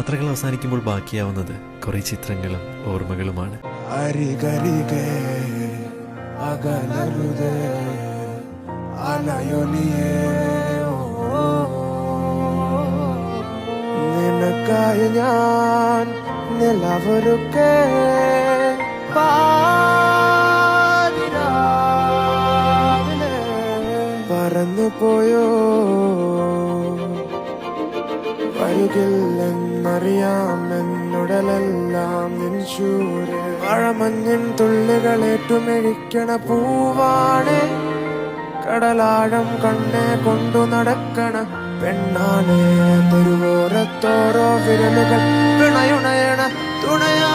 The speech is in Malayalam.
യാത്രകൾ അവസാനിക്കുമ്പോൾ ബാക്കിയാവുന്നത് കുറെ ചിത്രങ്ങളും ഓർമ്മകളുമാണ്. അരികരികെ അകലരുതേ അലയൊലിയേ, നിനക്കായി ഞാൻ നിലവൊരുക്കേ പാതിരാവിലെ പറന്നു പോയോ, വരുകില്ലെന്നറിയാം എന്നുടലെല്ലാം നിൻശൂര്. മഴമഞ്ഞിൻ തുള്ളികളേറ്റുമെഴിക്കണ പൂവാണ്, കടലാഴം കണ്ണെ കൊണ്ടു നടക്കണ പെണ്ണാണ്. തെരുവോരത്തോരോ വിരലുകൾ പിണയുണയണ തുണയാ